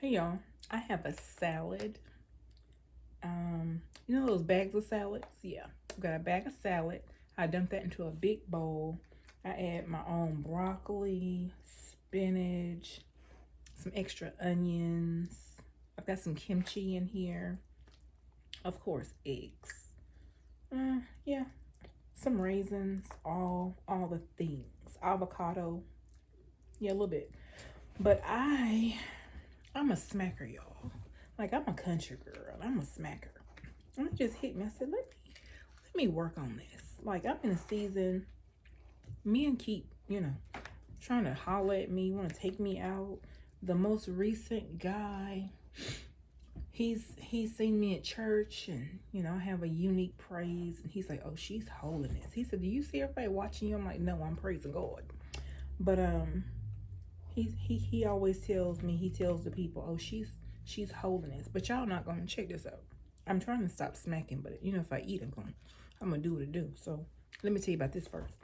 Hey y'all, I have a salad. You know those bags of salads? Yeah, I've got a bag of salad. I dump that into a big bowl. I add my own broccoli, spinach, some extra onions. I've got some kimchi in here. Of course, eggs. Yeah, some raisins, all the things. Avocado. Yeah, a little bit. But I'm a smacker, y'all. Like I'm a country girl. I'm a smacker. And it just hit me. I said, let me work on this. Like I'm in a season, men keep, trying to holler at me, want to take me out. The most recent guy, he's seen me at church and I have a unique praise and he's like, oh, she's holiness. He said, do you see everybody watching you? I'm like, no, I'm praising God. But he always tells me, he tells the people, oh, she's holiness. But y'all not gonna check this out. I'm trying to stop smacking, but if I eat, I'm gonna do what it do. So let me tell you about this first.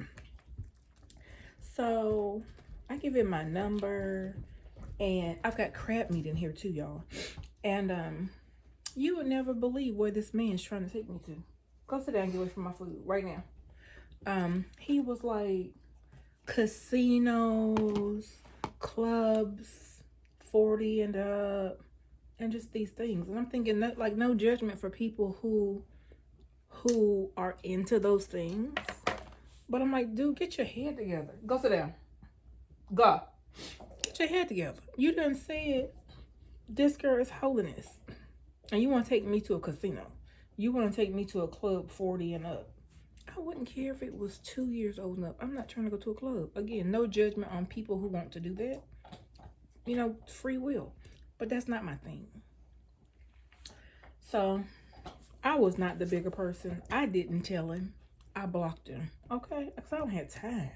So I give him my number, and I've got crab meat in here too, y'all. And you would never believe where this man's trying to take me to. Go sit down and get away from my food right now. He was like casinos, clubs, 40 and up, and just these things. And I'm thinking that, like, no judgment for people who are into those things, but I'm like, dude, get your head together. Go sit down. Go. Get your head together. You done said this girl is holiness, and you want to take me to a casino. You want to take me to a club 40 and up. I wouldn't care if it was 2 years old and up. I'm not trying to go to a club. Again, no judgment on people who want to do that. Free will. But that's not my thing. So I was not the bigger person. I didn't tell him. I blocked him. Okay? Because I don't have time.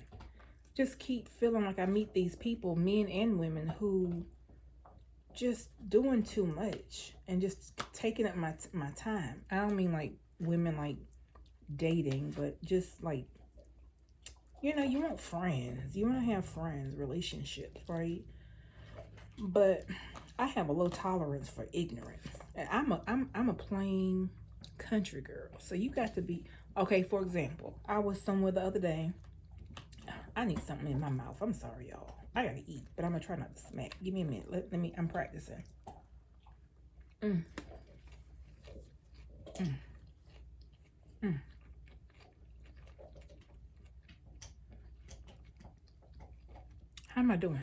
Just keep feeling like I meet these people, men and women, who just doing too much and just taking up my time. I don't mean like women like dating, but just like, you want friends. You want to have friends, relationships, right? But I have a low tolerance for ignorance. And I'm a plain country girl. So you got to be okay. For example, I was somewhere the other day. I need something in my mouth. I'm sorry, y'all. I gotta eat, but I'm gonna try not to smack. Give me a minute. Let me. I'm practicing. Mm. Mm. Mm. How am I doing?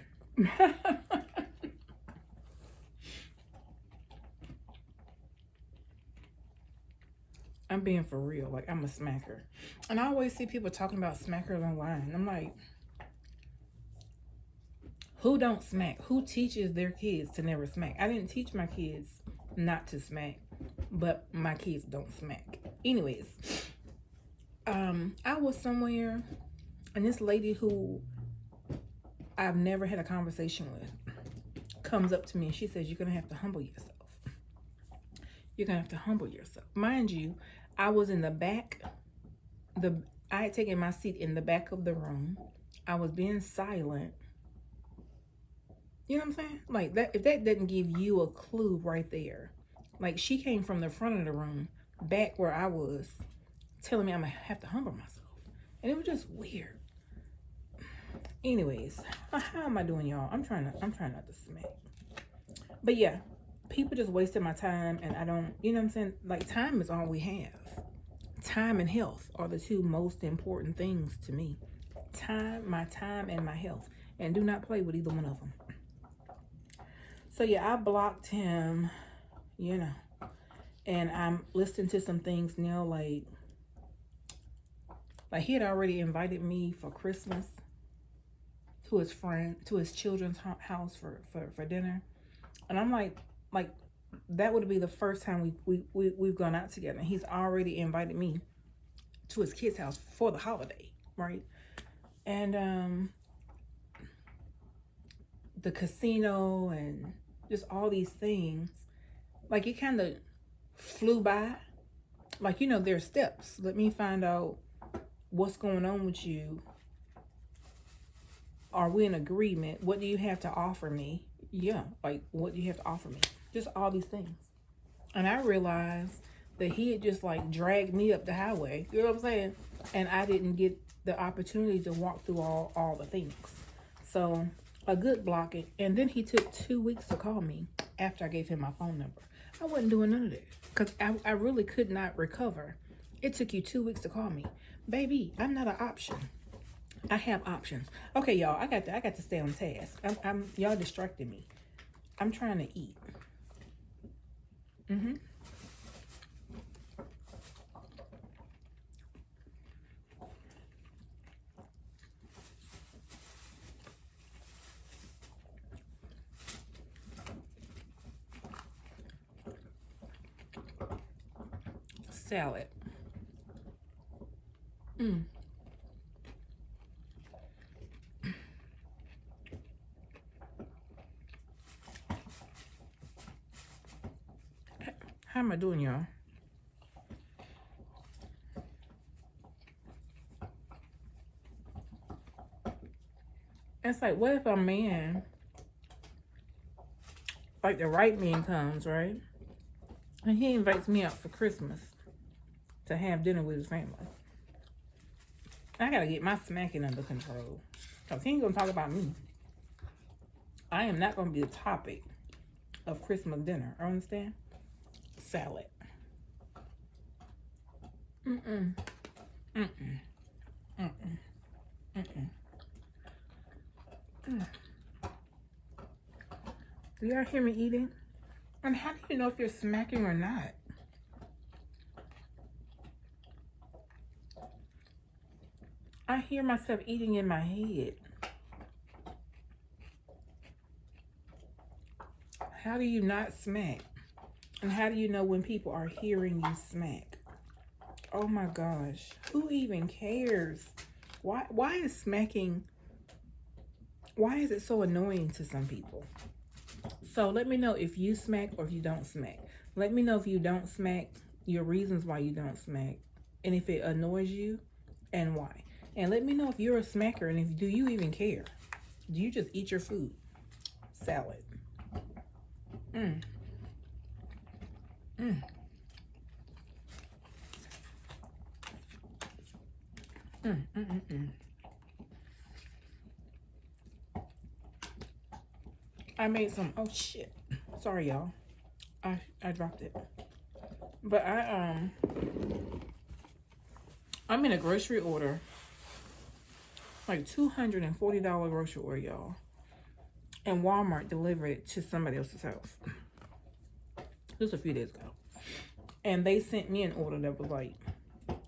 I'm being for real. Like, I'm a smacker. And I always see people talking about smackers online. I'm like, who don't smack? Who teaches their kids to never smack? I didn't teach my kids not to smack, but my kids don't smack. Anyways, I was somewhere, and this lady who I've never had a conversation with comes up to me and she says, you're going to have to humble yourself. You're going to have to humble yourself. Mind you, I was in the back. I had taken my seat in the back of the room. I was being silent. You know what I'm saying? Like that, if that doesn't give you a clue right there. Like, she came from the front of the room, back where I was, telling me I'm going to have to humble myself. And it was just weird. Anyways, how am I doing, y'all? I'm trying not to smack. But yeah, people just wasted my time, and I don't, you know what I'm saying? Like, time is all we have. Time and health are the two most important things to me. My time and my health. And do not play with either one of them. So yeah, I blocked him, and I'm listening to some things now, like he had already invited me for Christmas to his children's house for dinner. And I'm like that would be the first time we've gone out together. He's already invited me to his kid's house for the holiday, right? And the casino and just all these things, like, it kind of flew by. Like, there's steps. Let me find out what's going on with you. Are we in agreement? What do you have to offer me? Yeah, like, what do you have to offer me? Just all these things. And I realized that he had just like dragged me up the highway. You know what I'm saying? And I didn't get the opportunity to walk through all the things. So a good blocking. And then he took 2 weeks to call me after I gave him my phone number. I wasn't doing none of that because I really could not recover. It took you 2 weeks to call me. Baby, I'm not an option. I have options. Okay, y'all, I got to stay on task. Y'all distracting me. I'm trying to eat. Salad. How am I doing, y'all? It's like, what if a man, like the right man comes, right? And he invites me out for Christmas to have dinner with his family. I gotta get my smacking under control. Because he ain't gonna talk about me. I am not gonna be the topic of Christmas dinner. Understand? Salad. Mm-mm. Mm-mm. Mm-mm. Mm-mm. Mm. Do y'all hear me eating? And how do you know if you're smacking or not? I hear myself eating in my head. How do you not smack? And how do you know when people are hearing you smack? Oh my gosh. Who even cares? Why is smacking, why is it so annoying to some people? So let me know if you smack or if you don't smack. Let me know if you don't smack, your reasons why you don't smack, and if it annoys you and why. And let me know if you're a smacker and if do you even care? Do you just eat your food? Salad. Mm. Mm. Mm, mm, mm, mm. I made some, oh shit. Sorry, y'all. I dropped it. But I'm in a grocery order. Like $240 grocery order, y'all. And Walmart delivered it to somebody else's house. Just a few days ago. And they sent me an order that was like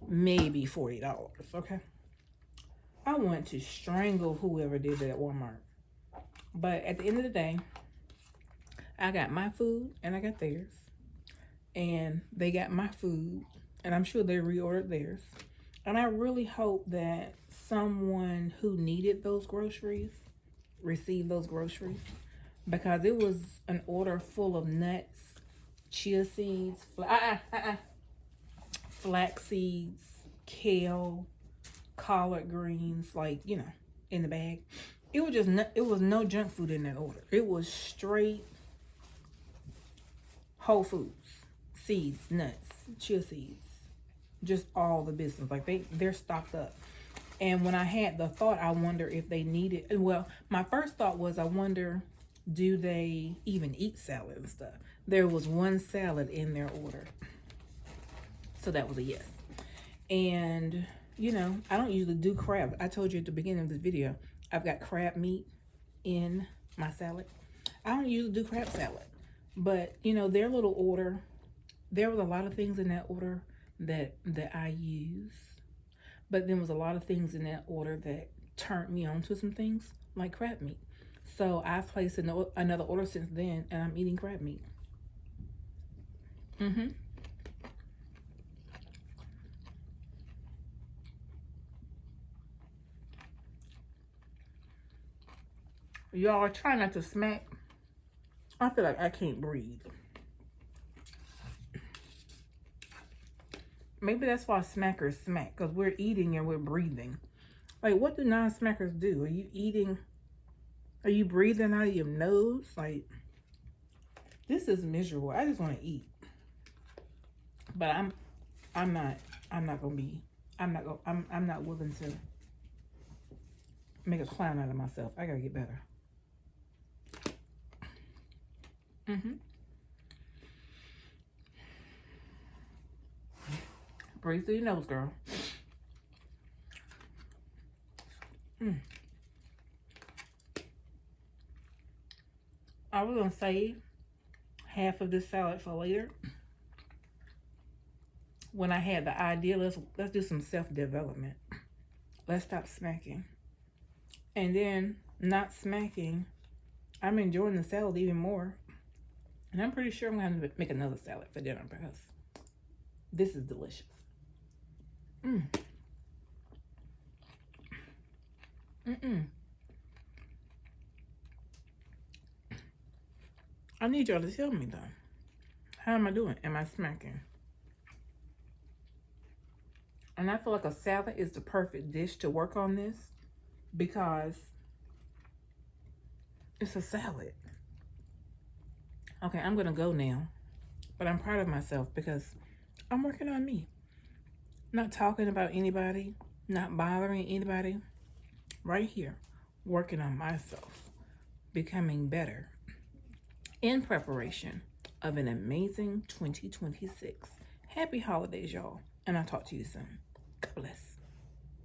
maybe $40, okay? I want to strangle whoever did that at Walmart. But at the end of the day, I got my food and I got theirs. And they got my food. And I'm sure they reordered theirs. And I really hope that someone who needed those groceries received those groceries. Because it was an order full of nuts, chia seeds, flax seeds, kale, collard greens, like, you know, in the bag. It was just it was no junk food in that order. It was straight whole foods, seeds, nuts, chia seeds, just all the business. Like they're stocked up. And when I had the thought, I wonder if they needed, well, my first thought was, I wonder, do they even eat salad and stuff? There was one salad in their order. So that was a yes. And, you know, I don't usually do crab. I told you at the beginning of this video, I've got crab meat in my salad. I don't usually do crab salad. But, you know, their little order, there was a lot of things in that order that I use. But there was a lot of things in that order that turned me on to some things, like crab meat. So I've placed another order since then, and I'm eating crab meat. Y'all, try not to smack. I feel like I can't breathe. Maybe that's why smackers smack, because we're eating and we're breathing. Like, what do non-smackers do? Are you eating Are you breathing out of your nose? Like, this is miserable. I just want to eat. But I'm not gonna be, I'm not willing to make a clown out of myself. I gotta get better. Breathe through your nose, girl. I was gonna save half of this salad for later. When I had the idea, let's do some self-development. Let's stop smacking. And then not smacking, I'm enjoying the salad even more. And I'm pretty sure I'm going to make another salad for dinner because this is delicious. I need y'all to tell me though. How am I doing? Am I smacking? And I feel like a salad is the perfect dish to work on this because it's a salad. Okay, I'm gonna go now. But I'm proud of myself because I'm working on me. Not talking about anybody, not bothering anybody. Right here, working on myself, becoming better in preparation of an amazing 2026. Happy holidays, y'all. And I'll talk to you soon. God bless.